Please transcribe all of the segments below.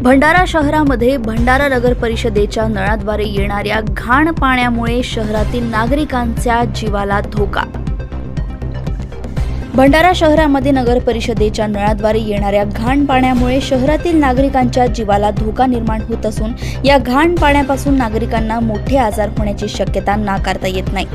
भंडारा शहरामध्ये भंडारा नगर परिषदेच्या नळाद्वारे येणाऱ्या घाण पाण्यामुळे शहरातील नागरिकांच्या जीवाला धोका। भंडारा शहरामध्ये नगर परिषदेच्या नळाद्वारे येणाऱ्या घाण पाण्यामुळे शहरातील नागरिकांच्या जीवाला धोका निर्माण होत असून या घाण पाण्यापासून नागरिकांना मोठे आजार होण्याची शक्यता नाकारता येत नाही।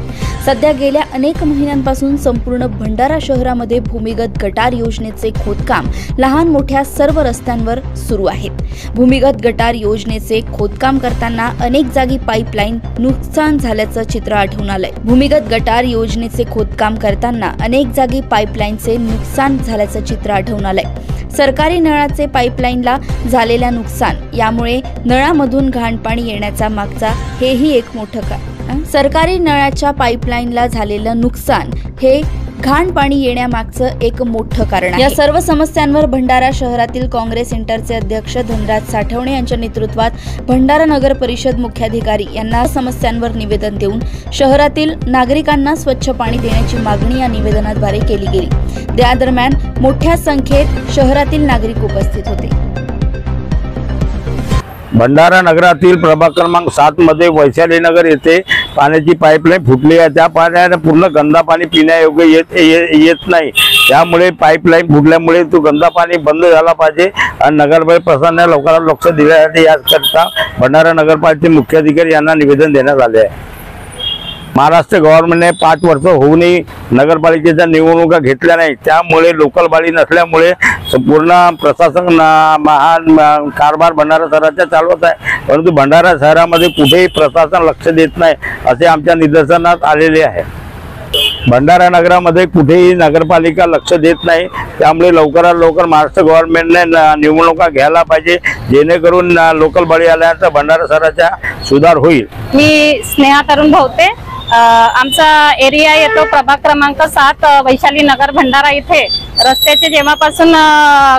सध्या गेल्या अनेक महिन्यांपासून संपूर्ण भंडारा शहरामध्ये भूमिगत गटार योजनेचे खोदकाम लहान मोठ्या सर्व रस्त्यांवर सुरू आहे। भूमिगत गटार योजनेचे खोदकाम करताना अनेक जागी पाईपलाईन नुकसान झाल्याचं चित्र आढळून आलंय। भूमिगत गटार योजनेचे खोदकाम करताना अनेक जागी पाईपलाईनचे नुकसान झाल्याचं चित्र आढळून आलंय। सरकारी नळाचे पाईपलाईनला झालेल्या नुकसान यामुळे नळामधून घाण पाणी येण्याचा मागचा हेही एक मोठं कारण। सरकारी नळाच्या पाईपलाईनला झालेलं नुकसान हे घाण पाणी येण्यामागचं एक मोठं कारण आहे। या सर्व समस्यांवर भंडारा शहरातील काँग्रेस इंटरचे अध्यक्ष धनराज साठवणे यांच्या नेतृत्वात भंडारा नगर परिषद मुख्याधिकारी यांना समस्यांवर निवेदन देऊन शहरातील नागरिकांना स्वच्छ पाणी देण्याची मागणी या निवेदनाद्वारे केली गेली। त्या दरम्यान मोठ्या संख्येत शहरातील नागरिक उपस्थित होते। भंडारा नगरातील प्रभाग क्रमांक 7 मध्ये वैशाली नगर येथे पाण्याची पाईपलाईन फुटली आहे। त्या पाण्याने पूर्ण गंदा पाणी पिण्यायोग्य येत नाही। त्यामुळे पाईपलाईन फुटल्यामुळे तो गंदा पाणी बंद झाला पाहिजे आणि नगरपालिका प्रशासनाने लवकरात लक्ष दिल्यासाठी याकरता भंडारा नगरपालिकेचे मुख्याधिकारी यांना निवेदन देण्यात आले आहे। महाराष्ट्र गव्हर्नमेंटने 5 वर्ष होऊनही नगरपालिकेच्या निवडणुका घेतल्या नाही। त्यामुळे लोकल बॉडी नसल्यामुळे संपूर्ण प्रशासन कारभार भंडारा शहराचा चालवत आहे, परंतु भंडारा शहरामध्ये कुठेही प्रशासन लक्ष देत नाही असे आमच्या निदर्शनास आलेले आहे। भंडारा नगरामध्ये कुठेही नगरपालिका लक्ष देत नाही। त्यामुळे लवकरात लवकर महाराष्ट्र गव्हर्नमेंटने निवडणुका घ्यायला पाहिजे, जेणेकरून लोकल बॉडी आल्यानंतर भंडारा शहराचा सुधार होईल। मी स्नेहा तरुण भावते, आमचा एरिया येतो प्रभाग क्रमांक 7 वैशाली नगर भंडारा। इथे रस्त्याचे जेव्हापासून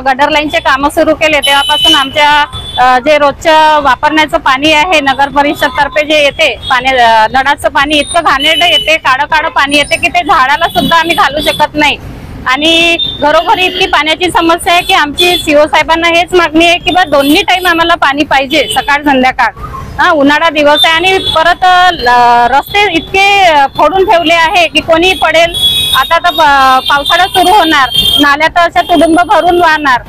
गटर लाईनचे काम सुरू केले तेव्हापासून आमच्या जे रोजचं वापरण्याचं पाणी आहे नगर परिषद तर्फे जे येते नळाचं पाणी इतकं घाणेरडं येते, काळं पाणी येते की ते झाडाला सुद्धा आम्ही घालू शकत नाही। आणि घरोघरी इतकी पाण्याची समस्या आहे की आमची सीओ साहेबांना हेच मागणी आहे की बा दोन्ही टाइम आम्हाला पाणी पाहिजे, सकाळ संध्याकाळ। उन्हाळा दिवस आहे आणि परत रस्ते इतके फोडून ठेवले आहे की कोणी पडेल। आता तर पावसाळा सुरू होणार, नाल्या तर अशा तुडुंब भरून वाहणार,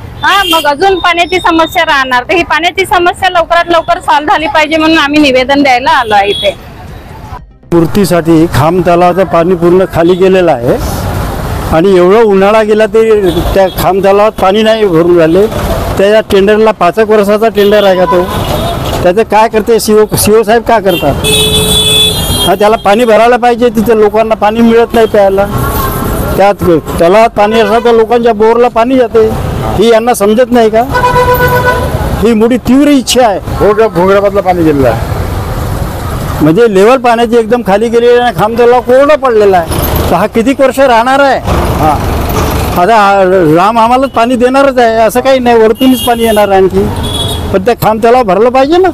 मग अजून पाण्याची समस्या राहणार। तर ही पाण्याची समस्या लवकरात लवकर सॉल्व्ह झाली पाहिजे म्हणून आम्ही निवेदन द्यायला आलो आहे। इथे पूर्तीसाठी खाम तलावाचं पाणी पूर्ण खाली गेलेलं आहे आणि एवढं उन्हाळा गेला ते त्या खाम तलावात पाणी नाही भरून राहिले। त्या टेंडरला 5 वर्षाचा टेंडर आहे का तो, त्याचं काय करते सीओ साहेब काय करतात? त्याला पाणी भरायला पाहिजे, तिथे लोकांना पाणी मिळत नाही प्यायला। त्यात तलावात पाणी असलं तर लोकांच्या बोरला पाणी जाते, ही यांना समजत नाही का? ही मोठी तीव्र इच्छा आहे। भोगराबादला पाणी गेलेलं आहे म्हणजे लेवल पाण्याची एकदम खाली गेलेली आहे, खांब तलाव कोरडा पडलेला आहे। तर हा किती वर्ष राहणार आहे? आता राम आम्हालाच पाणी देणारच आहे, असं काही नाही, वरतूनच पाणी येणार आणखी, पण त्या खांब तलाव भरलं पाहिजे ना।